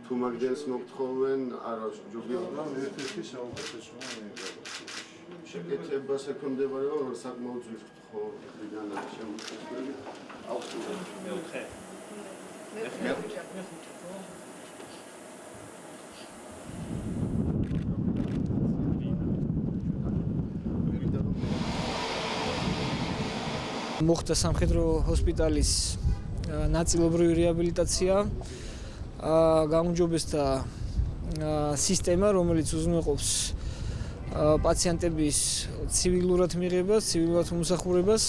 თუ მაგდენს მოგთხოვენ, არა ჯობია ერთ-ერთი საუკეთესოა შეკეთებას ექვემდებარება, რომ საკმაოდ ძვირს გთხოვ რიგანაც შემოწმებული. მეოთხე. მოხდა სამხედრო ჰოსპიტალის ნაწილობრივი რეაბილიტაცია. გაუმჯობესდა სისტემა, რომელიც უზრუნველყოფს პაციენტების ცივილურად მიღებას, ცივილურად მომსახურებას.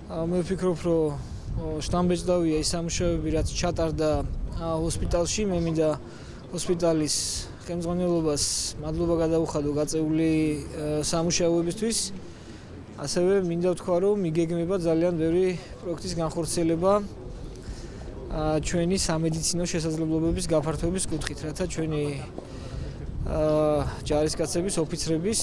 მე ვფიქრობ, რომ შთამბეჭდავია ის სამუშაოები, რაც ჩატარდა ჰოსპიტალში. მე მინდა ჰოსპიტალის ხელმძღვანელობას მადლობა გადაუხადო გაწეული სამუშაოებისთვის. ასევე მინდა ვთქვა, რომ მიგეგმება ძალიან ბევრი პროექტის განხორციელება ჩვენი სამედიცინო შესაძლებლობების გაფართოების კუთხით, რათა ჩვენი ჯარისკაცების, ოფიცრების,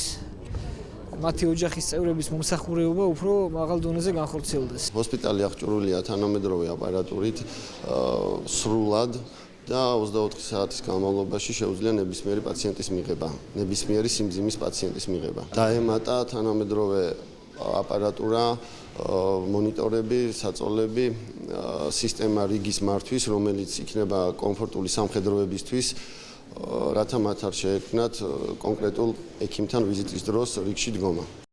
მათი ოჯახის წევრების მომსახურება უფრო მაღალ დონეზე განხორციელდეს. ჰოსპიტალი აღჭურვილია თანამედროვე აპარატურით სრულად და 24 საათის განმავლობაში შეუძლია ნებისმიერი პაციენტის მიღება, ნებისმიერი სიმძიმის პაციენტის მიღება. დაემატა თანამედროვე აპარატურა, მონიტორები, საწოლები, სისტემა რიგის მართვის, რომელიც იქნება კომფორტული სამხედროებისთვის, რათა მათ არ შეექმნათ კონკრეტულ ექიმთან ვიზიტის დროს რიგში დგომა.